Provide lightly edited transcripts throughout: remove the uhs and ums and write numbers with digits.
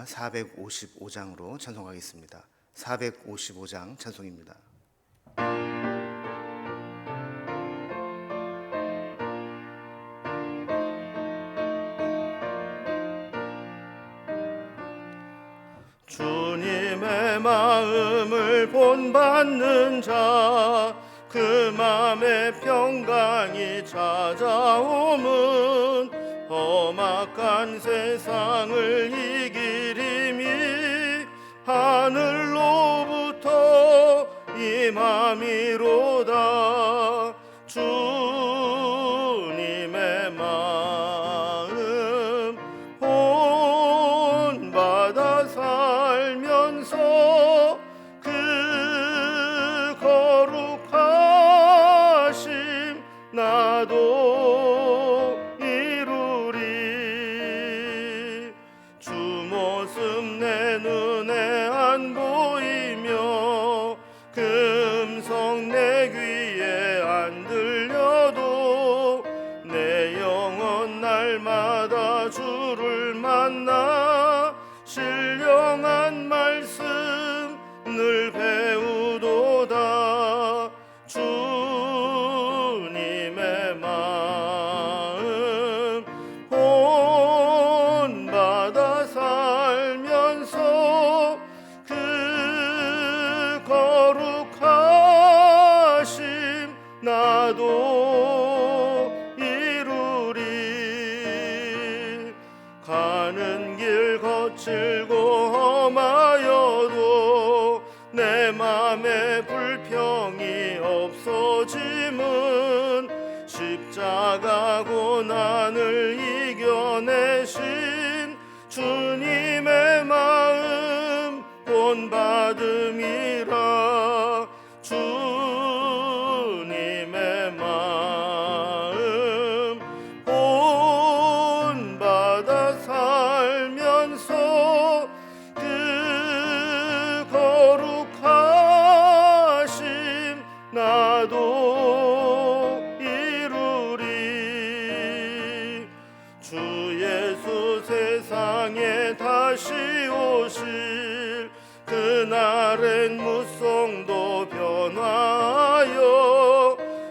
우리가 455장으로 찬송하겠습니다. 455장 찬송입니다. 주님의 마음을 본받는 자, 그 맘에 평강이 찾아오면 험악한 세상을 이길 힘이 하늘로부터 임함이로다. 주님의 마음 본받아 살면서 그 거룩하심 나도 이루리. 주 모습 내 눈에 안 보이며 그 음성 내 귀에 안 들려도 내 영혼 날마다 주를 만나 신령한 말씀 늘 배우도다. 주님의 마음 본받아 살면서 그 거룩하심 나도 이루리. 가는 길 거칠고 험하여도 내 맘에 불평이 없어짐은 십자가 고난을 이겨내신 주님의 마음 본받음이라. 주님의 마음 본받아 살면서 그 거룩하심 나도 이루리. 주 예수 세상에 다시 오실 그날엔 무성도 변화하여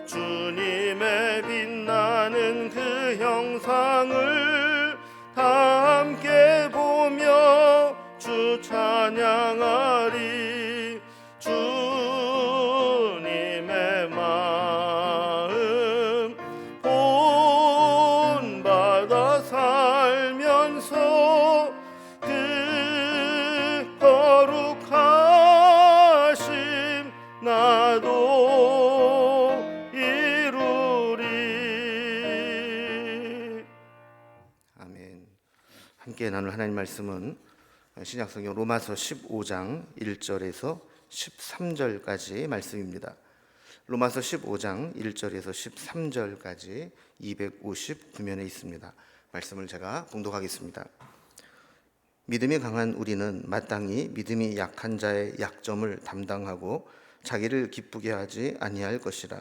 주님의 빛나는 그 형상을 다 함께 보며 주 찬양하리. 주님의 마음 본받아 살면서 그 거룩하심 나도 이루리. 아멘. 함께 나눌 하나님 말씀은 신약성경 로마서 15장 1절에서 13절까지 말씀입니다. 로마서 15장 1절에서 13절까지 259면에 있습니다. 말씀을 제가 봉독하겠습니다. 믿음이 강한 우리는 마땅히 믿음이 약한 자의 약점을 담당하고 자기를 기쁘게 하지 아니할 것이라.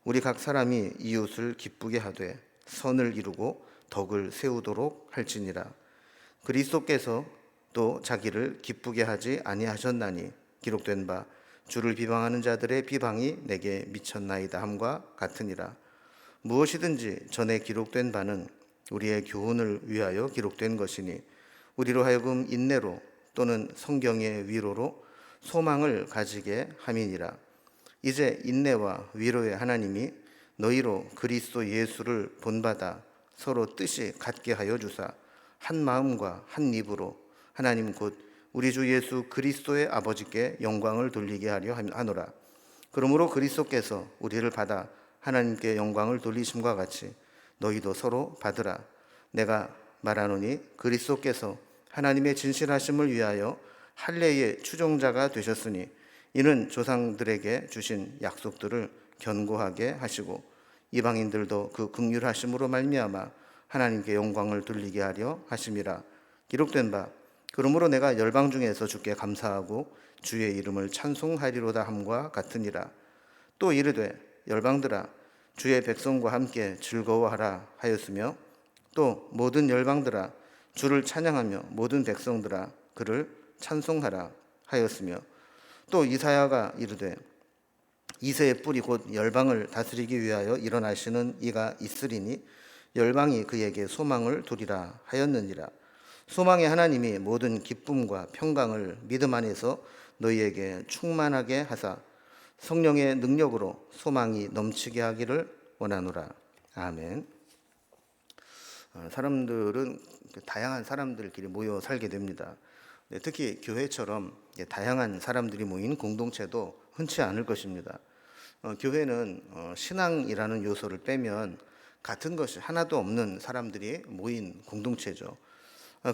우리 각 사람이 이웃을 기쁘게 하되 선을 이루고 덕을 세우도록 할지니라. 그리스도께서 또 자기를 기쁘게 하지 아니하셨나니 기록된 바 주를 비방하는 자들의 비방이 내게 미쳤나이다 함과 같으니라. 무엇이든지 전에 기록된 바는 우리의 교훈을 위하여 기록된 것이니 우리로 하여금 인내로 또는 성경의 위로로 소망을 가지게 함이니라. 이제 인내와 위로의 하나님이 너희로 그리스도 예수를 본받아 서로 뜻이 같게 하여 주사 한 마음과 한 입으로 하나님 곧 우리 주 예수 그리스도의 아버지께 영광을 돌리게 하려 하노라. 그러므로 그리스도께서 우리를 받아 하나님께 영광을 돌리심과 같이 너희도 서로 받으라. 내가 말하노니 그리스도께서 하나님의 진실하심을 위하여 할례의 추종자가 되셨으니 이는 조상들에게 주신 약속들을 견고하게 하시고 이방인들도 그 긍휼하심으로 말미암아 하나님께 영광을 돌리게 하려 하심이라. 기록된 바 그러므로 내가 열방 중에서 주께 감사하고 주의 이름을 찬송하리로다 함과 같으니라. 또 이르되 열방들아 주의 백성과 함께 즐거워하라 하였으며 또 모든 열방들아 주를 찬양하며 모든 백성들아 그를 찬송하라 하였으며, 또 이사야가 이르되 이새의 뿌리 곧 열방을 다스리기 위하여 일어나시는 이가 있으리니 열방이 그에게 소망을 두리라 하였느니라. 소망의 하나님이 모든 기쁨과 평강을 믿음 안에서 너희에게 충만하게 하사 성령의 능력으로 소망이 넘치게 하기를 원하노라. 아멘. 사람들은 다양한 사람들끼리 모여 살게 됩니다. 특히 교회처럼 다양한 사람들이 모인 공동체도 흔치 않을 것입니다. 교회는 신앙이라는 요소를 빼면 같은 것이 하나도 없는 사람들이 모인 공동체죠.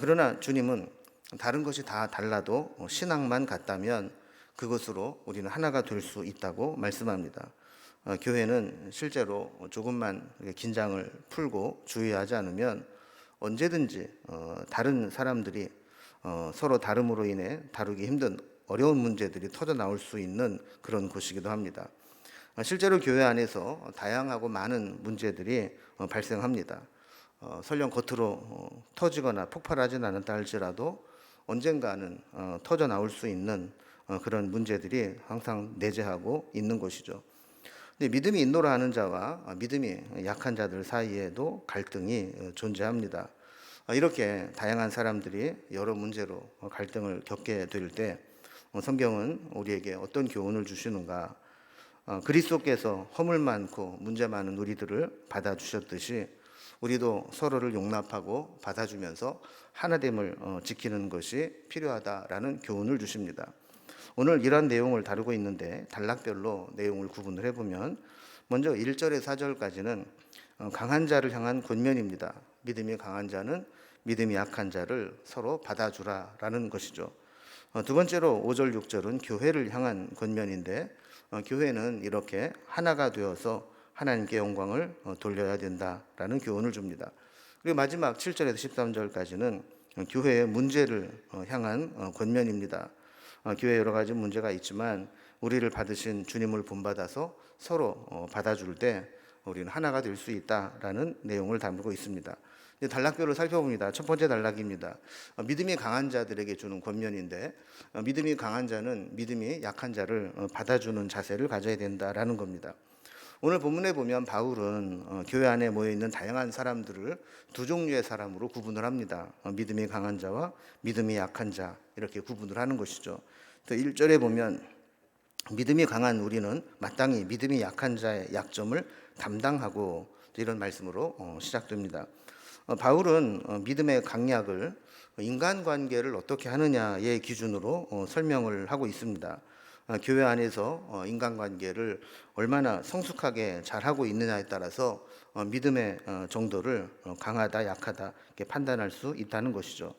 그러나 주님은 다른 것이 다 달라도 신앙만 같다면 그것으로 우리는 하나가 될 수 있다고 말씀합니다. 교회는 실제로 조금만 긴장을 풀고 주의하지 않으면 언제든지 다른 사람들이 서로 다름으로 인해 다루기 힘든 어려운 문제들이 터져 나올 수 있는 그런 곳이기도 합니다. 실제로 교회 안에서 다양하고 많은 문제들이 발생합니다. 설령 겉으로 터지거나 폭발하진 않았다 할지라도 언젠가는 터져 나올 수 있는 그런 문제들이 항상 내재하고 있는 것이죠. 근데 믿음이 인노라 하는 자와 믿음이 약한 자들 사이에도 갈등이 존재합니다. 이렇게 다양한 사람들이 여러 문제로 갈등을 겪게 될 때 성경은 우리에게 어떤 교훈을 주시는가? 그리스도께서 허물 많고 문제 많은 우리들을 받아주셨듯이 우리도 서로를 용납하고 받아주면서 하나됨을 지키는 것이 필요하다라는 교훈을 주십니다. 오늘 이런 내용을 다루고 있는데 단락별로 내용을 구분을 해보면 먼저 1절에서 4절까지는 강한 자를 향한 권면입니다. 믿음이 강한 자는 믿음이 약한 자를 서로 받아주라라는 것이죠. 두 번째로 5절, 6절은 교회를 향한 권면인데 교회는 이렇게 하나가 되어서 하나님께 영광을 돌려야 된다라는 교훈을 줍니다. 그리고 마지막 7절에서 13절까지는 교회의 문제를 향한 권면입니다. 교회에 여러 가지 문제가 있지만 우리를 받으신 주님을 본받아서 서로 받아줄 때 우리는 하나가 될 수 있다라는 내용을 담고 있습니다. 단락별로 살펴봅니다. 첫 번째 단락입니다. 믿음이 강한 자들에게 주는 권면인데 믿음이 강한 자는 믿음이 약한 자를 받아주는 자세를 가져야 된다라는 겁니다. 오늘 본문에 보면 바울은 교회 안에 모여있는 다양한 사람들을 두 종류의 사람으로 구분을 합니다. 믿음이 강한 자와 믿음이 약한 자 이렇게 구분을 하는 것이죠. 또 1절에 보면 믿음이 강한 우리는 마땅히 믿음이 약한 자의 약점을 담당하고 이런 말씀으로 시작됩니다. 바울은 믿음의 강약을 인간관계를 어떻게 하느냐의 기준으로 설명을 하고 있습니다. 교회 안에서 인간관계를 얼마나 성숙하게 잘하고 있느냐에 따라서 믿음의 정도를 강하다 약하다 이렇게 판단할 수 있다는 것이죠.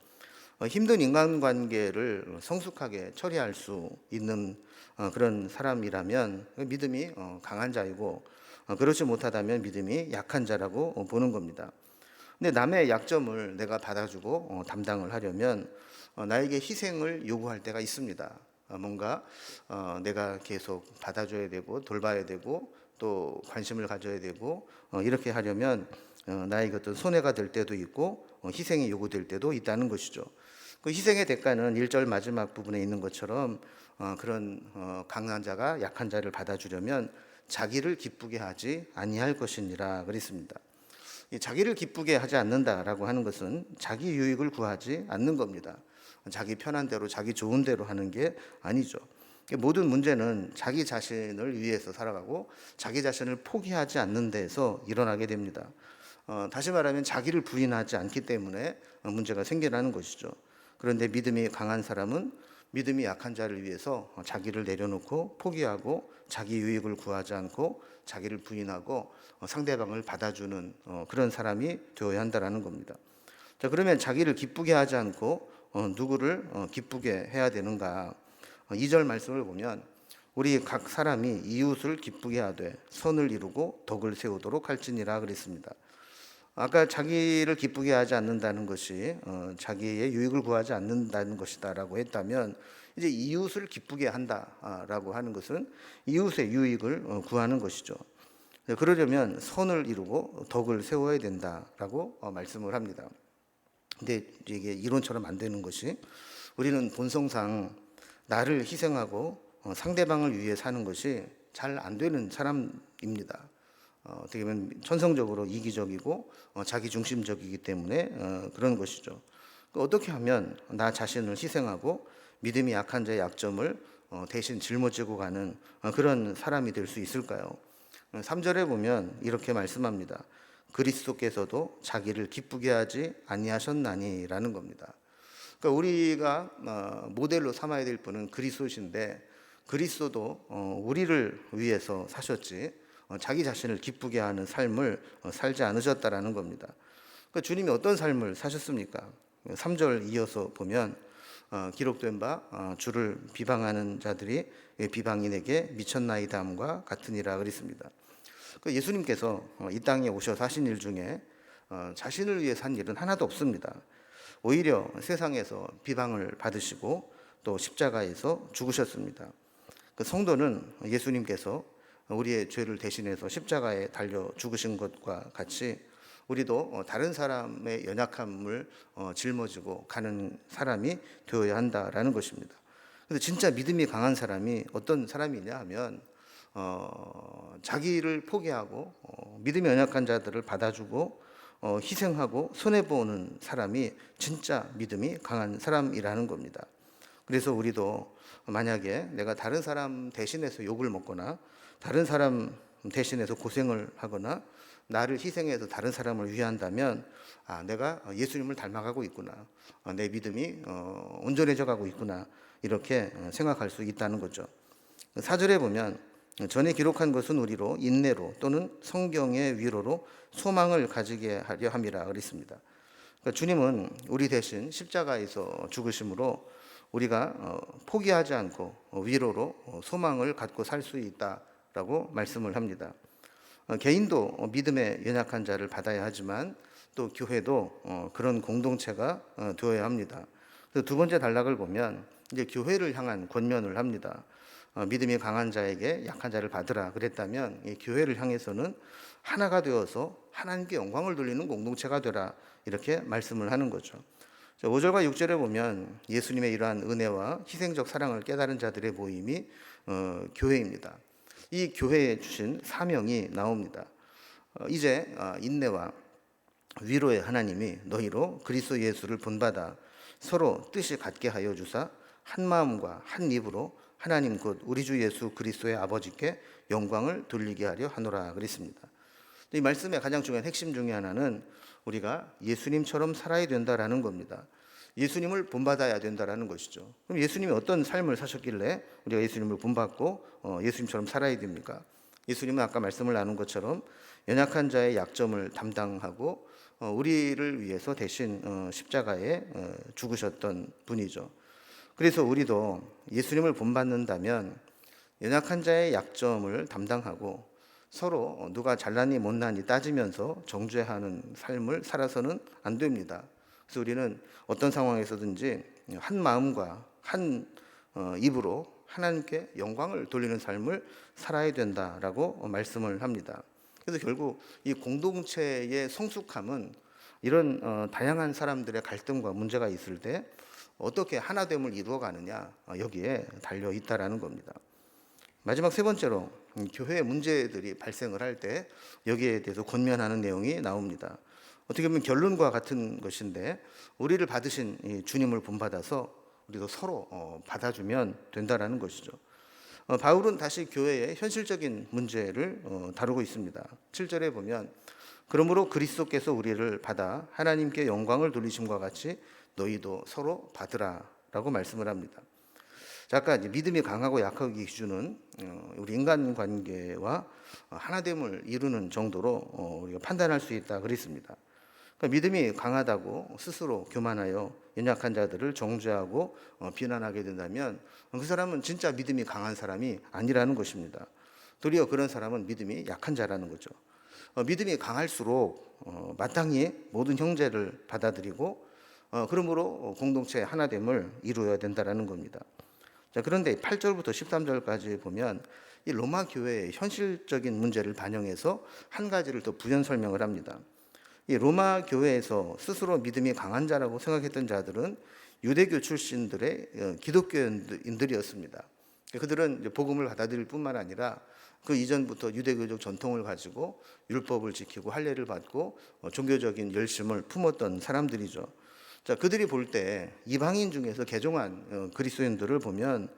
힘든 인간관계를 성숙하게 처리할 수 있는 그런 사람이라면 믿음이 강한 자이고 그렇지 못하다면 믿음이 약한 자라고 보는 겁니다. 근데 남의 약점을 내가 받아주고 담당을 하려면 나에게 희생을 요구할 때가 있습니다. 뭔가 내가 계속 받아줘야 되고 돌봐야 되고 또 관심을 가져야 되고 이렇게 하려면 나에게 어떤 손해가 될 때도 있고 희생이 요구될 때도 있다는 것이죠. 그 희생의 대가는 1절 마지막 부분에 있는 것처럼 그런 강한 자가 약한 자를 받아주려면 자기를 기쁘게 하지 아니할 것이니라 그랬습니다. 자기를 기쁘게 하지 않는다라고 하는 것은 자기 유익을 구하지 않는 겁니다. 자기 편한 대로 자기 좋은 대로 하는 게 아니죠. 모든 문제는 자기 자신을 위해서 살아가고 자기 자신을 포기하지 않는 데서 일어나게 됩니다. 다시 말하면 자기를 부인하지 않기 때문에 문제가 생겨나는 것이죠. 그런데 믿음이 강한 사람은 믿음이 약한 자를 위해서 자기를 내려놓고 포기하고 자기 유익을 구하지 않고 자기를 부인하고 상대방을 받아주는 그런 사람이 되어야 한다는 겁니다. 자, 그러면 자기를 기쁘게 하지 않고 누구를 기쁘게 해야 되는가? 2절 말씀을 보면 우리 각 사람이 이웃을 기쁘게 하되 선을 이루고 덕을 세우도록 할지니라 그랬습니다. 아까 자기를 기쁘게 하지 않는다는 것이 자기의 유익을 구하지 않는다는 것이다라고 했다면 이제 이웃을 기쁘게 한다라고 하는 것은 이웃의 유익을 구하는 것이죠. 그러려면 선을 이루고 덕을 세워야 된다라고 말씀을 합니다. 근데 이게 이론처럼 안 되는 것이 우리는 본성상 나를 희생하고 상대방을 위해 사는 것이 잘 안 되는 사람입니다. 어떻게 보면 천성적으로 이기적이고 자기 중심적이기 때문에 그런 것이죠. 어떻게 하면 나 자신을 희생하고 믿음이 약한 자의 약점을 대신 짊어지고 가는 그런 사람이 될 수 있을까요? 3절에 보면 이렇게 말씀합니다. 그리스도께서도 자기를 기쁘게 하지 아니하셨나니라는 겁니다. 그러니까 우리가 모델로 삼아야 될 분은 그리스도신데 그리스도도 우리를 위해서 사셨지 자기 자신을 기쁘게 하는 삶을 살지 않으셨다라는 겁니다. 그러니까 주님이 어떤 삶을 사셨습니까? 3절 이어서 보면 기록된 바 주를 비방하는 자들이 비방인에게 미쳤나이다함과 같으니라 그랬습니다. 예수님께서 이 땅에 오셔서 하신 일 중에 자신을 위해 산 일은 하나도 없습니다. 오히려 세상에서 비방을 받으시고 또 십자가에서 죽으셨습니다. 그 성도는 예수님께서 우리의 죄를 대신해서 십자가에 달려 죽으신 것과 같이 우리도 다른 사람의 연약함을 짊어지고 가는 사람이 되어야 한다라는 것입니다. 그래서 진짜 믿음이 강한 사람이 어떤 사람이냐 하면 자기를 포기하고 믿음이 연약한 자들을 받아주고 희생하고 손해보는 사람이 진짜 믿음이 강한 사람이라는 겁니다. 그래서 우리도 만약에 내가 다른 사람 대신해서 욕을 먹거나 다른 사람 대신해서 고생을 하거나 나를 희생해서 다른 사람을 위한다면 내가 예수님을 닮아가고 있구나, 내 믿음이 온전해져 가고 있구나, 이렇게 생각할 수 있다는 거죠. 4절에 보면 전에 기록한 것은 우리로 인내로 또는 성경의 위로로 소망을 가지게 하려 함이라 그랬습니다. 그러니까 주님은 우리 대신 십자가에서 죽으심으로 우리가 포기하지 않고 위로로 소망을 갖고 살 수 있다라고 말씀을 합니다. 개인도 믿음에 연약한 자를 받아야 하지만 또 교회도 그런 공동체가 되어야 합니다. 그래서 두 번째 단락을 보면 이제 교회를 향한 권면을 합니다. 믿음이 강한 자에게 약한 자를 받으라 그랬다면 이 교회를 향해서는 하나가 되어서 하나님께 영광을 돌리는 공동체가 되라, 이렇게 말씀을 하는 거죠. 5절과 6절에 보면 예수님의 이러한 은혜와 희생적 사랑을 깨달은 자들의 모임이 교회입니다. 이 교회에 주신 사명이 나옵니다. 이제 인내와 위로의 하나님이 너희로 그리스도 예수를 본받아 서로 뜻이 같게 하여 주사 한 마음과 한 입으로 하나님 곧 우리 주 예수 그리스도의 아버지께 영광을 돌리게 하려 하노라 그랬습니다. 이 말씀의 가장 중요한 핵심 중에 하나는 우리가 예수님처럼 살아야 된다라는 겁니다. 예수님을 본받아야 된다라는 것이죠. 그럼 예수님이 어떤 삶을 사셨길래 우리가 예수님을 본받고 예수님처럼 살아야 됩니까? 예수님은 아까 말씀을 나눈 것처럼 연약한 자의 약점을 담당하고 우리를 위해서 대신 십자가에 죽으셨던 분이죠. 그래서 우리도 예수님을 본받는다면 연약한 자의 약점을 담당하고 서로 누가 잘나니 못나니 따지면서 정죄하는 삶을 살아서는 안 됩니다. 그래서 우리는 어떤 상황에서든지 한 마음과 한 입으로 하나님께 영광을 돌리는 삶을 살아야 된다라고 말씀을 합니다. 그래서 결국 이 공동체의 성숙함은 이런 다양한 사람들의 갈등과 문제가 있을 때 어떻게 하나됨을 이루어가느냐, 여기에 달려 있다라는 겁니다. 마지막 세 번째로 교회의 문제들이 발생을 할 때 여기에 대해서 권면하는 내용이 나옵니다. 어떻게 보면 결론과 같은 것인데 우리를 받으신 이 주님을 본받아서 우리도 서로 받아주면 된다라는 것이죠. 바울은 다시 교회의 현실적인 문제를 다루고 있습니다. 7절에 보면 그러므로 그리스도께서 우리를 받아 하나님께 영광을 돌리심과 같이 너희도 서로 받으라라고 말씀을 합니다. 자, 아까 이제 믿음이 강하고 약하기 기준은 우리 인간관계와 하나됨을 이루는 정도로 우리가 판단할 수 있다 그랬습니다. 그러니까 믿음이 강하다고 스스로 교만하여 연약한 자들을 정죄하고 비난하게 된다면 그 사람은 진짜 믿음이 강한 사람이 아니라는 것입니다. 도리어 그런 사람은 믿음이 약한 자라는 거죠. 믿음이 강할수록 마땅히 모든 형제를 받아들이고 그러므로 공동체의 하나됨을 이루어야 된다는 겁니다. 자, 그런데 8절부터 13절까지 보면 이 로마 교회의 현실적인 문제를 반영해서 한 가지를 더 부연 설명을 합니다. 이 로마 교회에서 스스로 믿음이 강한 자라고 생각했던 자들은 유대교 출신들의 기독교인들이었습니다. 그들은 이제 복음을 받아들일 뿐만 아니라 그 이전부터 유대교적 전통을 가지고 율법을 지키고 할례를 받고 종교적인 열심을 품었던 사람들이죠. 자, 그들이 볼 때 이방인 중에서 개종한 그리스도인들을 보면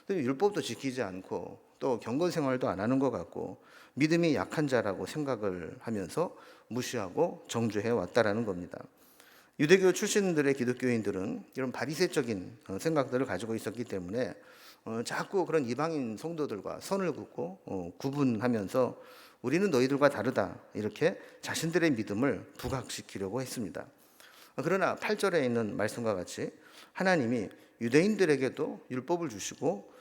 율법도 지키지 않고 또 경건 생활도 안 하는 것 같고 믿음이 약한 자라고 생각을 하면서 무시하고 정죄해 왔다라는 겁니다. 유대교 출신들의 기독교인들은 이런 바리새적인 생각들을 가지고 있었기 때문에 자꾸 그런 이방인 성도들과 선을 긋고 구분하면서 우리는 너희들과 다르다 이렇게 자신들의 믿음을 부각시키려고 했습니다. 그러나 8절에 있는 말씀과 같이 하나님이 유대인들에게도 율법을 주시고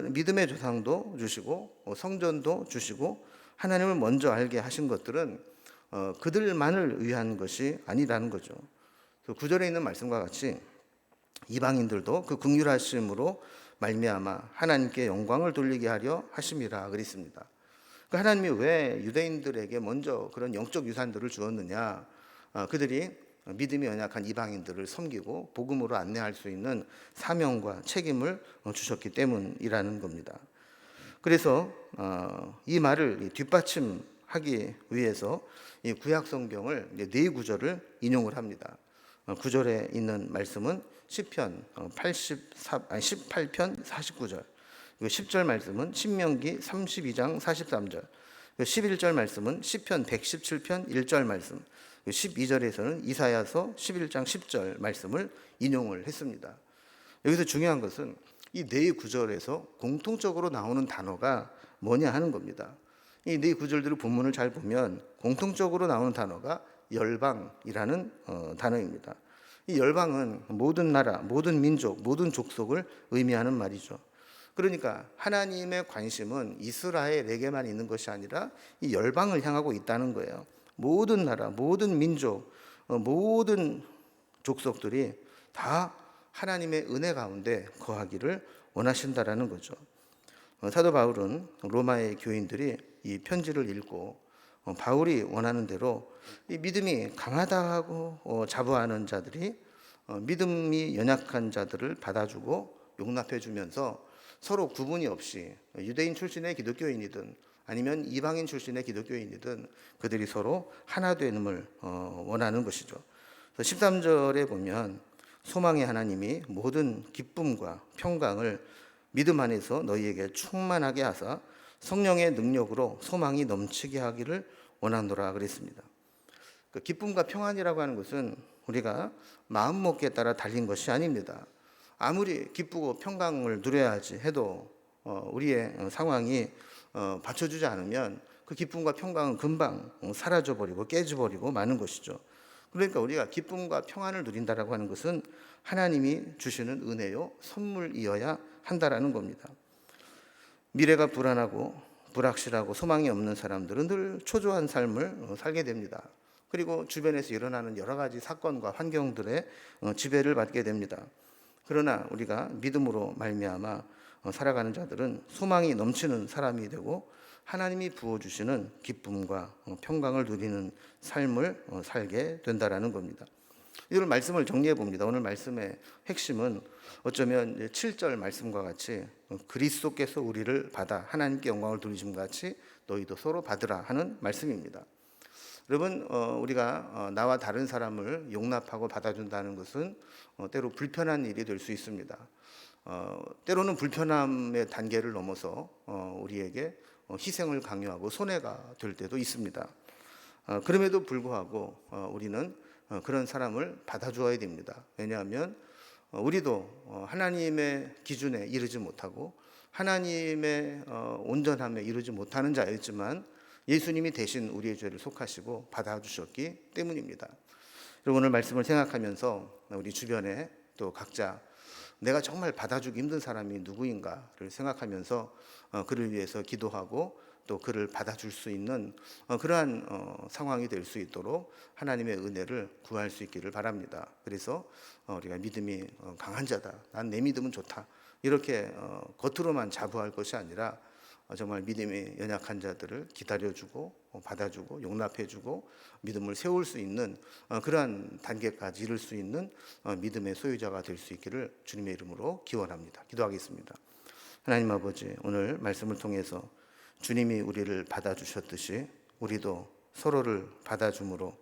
믿음의 조상도 주시고 성전도 주시고 하나님을 먼저 알게 하신 것들은 그들만을 위한 것이 아니라는 거죠. 9절에 있는 말씀과 같이 이방인들도 그 긍휼하심으로 말미암아 하나님께 영광을 돌리게 하려 하심이라 그랬습니다. 하나님이 왜 유대인들에게 먼저 그런 영적 유산들을 주었느냐? 그들이 믿음이 연약한 이방인들을 섬기고 복음으로 안내할 수 있는 사명과 책임을 주셨기 때문이라는 겁니다. 그래서 이 말을 뒷받침하기 위해서 이 구약 성경을 네 구절을 인용을 합니다. 9절에 있는 말씀은 시편 18편 49절, 10절 말씀은 신명기 32장 43절, 11절 말씀은 시편 117편 1절 말씀, 12절에서는 이사야서 11장 10절 말씀을 인용을 했습니다. 여기서 중요한 것은 이 네 구절에서 공통적으로 나오는 단어가 뭐냐 하는 겁니다. 이 네 구절들의 본문을 잘 보면 공통적으로 나오는 단어가 열방이라는 단어입니다. 이 열방은 모든 나라, 모든 민족, 모든 족속을 의미하는 말이죠. 그러니까 하나님의 관심은 이스라엘에게만 있는 것이 아니라 이 열방을 향하고 있다는 거예요. 모든 나라, 모든 민족, 모든 족속들이 다 하나님의 은혜 가운데 거하기를 원하신다라는 거죠. 사도 바울은 로마의 교인들이 이 편지를 읽고 바울이 원하는 대로 이 믿음이 강하다고 자부하는 자들이 믿음이 연약한 자들을 받아주고 용납해 주면서 서로 구분이 없이 유대인 출신의 기독교인이든 아니면 이방인 출신의 기독교인이든 그들이 서로 하나 됨을 원하는 것이죠. 13절에 보면 소망의 하나님이 모든 기쁨과 평강을 믿음 안에서 너희에게 충만하게 하사 성령의 능력으로 소망이 넘치게 하기를 원하노라 그랬습니다. 그 기쁨과 평안이라고 하는 것은 우리가 마음먹기에 따라 달린 것이 아닙니다. 아무리 기쁘고 평강을 누려야지 해도 우리의 상황이 받쳐주지 않으면 그 기쁨과 평강은 금방 사라져버리고 깨져버리고 마는 것이죠. 그러니까 우리가 기쁨과 평안을 누린다라고 하는 것은 하나님이 주시는 은혜요 선물이어야 한다라는 겁니다. 미래가 불안하고 불확실하고 소망이 없는 사람들은 늘 초조한 삶을 살게 됩니다. 그리고 주변에서 일어나는 여러 가지 사건과 환경들의 지배를 받게 됩니다. 그러나 우리가 믿음으로 말미암아 살아가는 자들은 소망이 넘치는 사람이 되고 하나님이 부어주시는 기쁨과 평강을 누리는 삶을 살게 된다라는 겁니다. 이런 말씀을 정리해 봅니다. 오늘 말씀의 핵심은 어쩌면 7절 말씀과 같이 그리스도께서 우리를 받아 하나님께 영광을 돌리심 같이 너희도 서로 받으라 하는 말씀입니다. 여러분, 우리가 나와 다른 사람을 용납하고 받아준다는 것은 때로 불편한 일이 될 수 있습니다. 때로는 불편함의 단계를 넘어서 우리에게 희생을 강요하고 손해가 될 때도 있습니다. 그럼에도 불구하고 우리는 그런 사람을 받아주어야 됩니다. 왜냐하면 우리도 하나님의 기준에 이르지 못하고 하나님의 온전함에 이르지 못하는 자였지만 예수님이 대신 우리의 죄를 속하시고 받아주셨기 때문입니다. 오늘 말씀을 생각하면서 우리 주변에 또 각자 내가 정말 받아주기 힘든 사람이 누구인가를 생각하면서 그를 위해서 기도하고 또 그를 받아줄 수 있는 그러한 상황이 될 수 있도록 하나님의 은혜를 구할 수 있기를 바랍니다. 그래서 우리가 믿음이 강한 자다, 난 내 믿음은 좋다, 이렇게 겉으로만 자부할 것이 아니라 정말 믿음이 연약한 자들을 기다려주고 받아주고 용납해주고 믿음을 세울 수 있는 그러한 단계까지 이룰 수 있는 믿음의 소유자가 될 수 있기를 주님의 이름으로 기원합니다. 기도하겠습니다. 하나님 아버지, 오늘 말씀을 통해서 주님이 우리를 받아주셨듯이 우리도 서로를 받아줌으로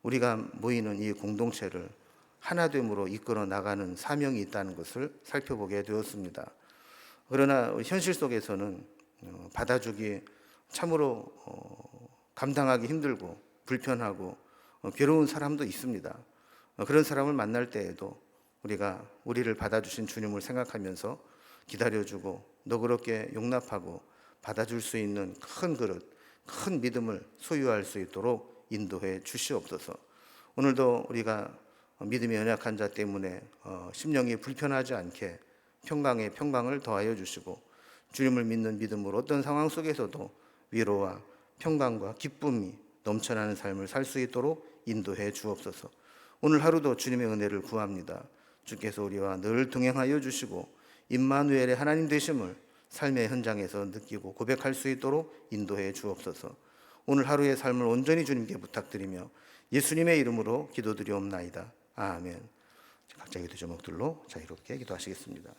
우리가 모이는 이 공동체를 하나됨으로 이끌어 나가는 사명이 있다는 것을 살펴보게 되었습니다. 그러나 현실 속에서는 받아주기 참으로 감당하기 힘들고 불편하고 괴로운 사람도 있습니다. 그런 사람을 만날 때에도 우리가 우리를 받아주신 주님을 생각하면서 기다려주고 너그럽게 용납하고 받아줄 수 있는 큰 그릇, 큰 믿음을 소유할 수 있도록 인도해 주시옵소서. 오늘도 우리가 믿음이 연약한 자 때문에 심령이 불편하지 않게 평강에 평강을 더하여 주시고 주님을 믿는 믿음으로 어떤 상황 속에서도 위로와 평강과 기쁨이 넘쳐나는 삶을 살 수 있도록 인도해 주옵소서. 오늘 하루도 주님의 은혜를 구합니다. 주께서 우리와 늘 동행하여 주시고 임마누엘의 하나님 되심을 삶의 현장에서 느끼고 고백할 수 있도록 인도해 주옵소서. 오늘 하루의 삶을 온전히 주님께 부탁드리며 예수님의 이름으로 기도드리옵나이다. 아멘. 각자 기도 제목들로 자유롭게 기도하시겠습니다.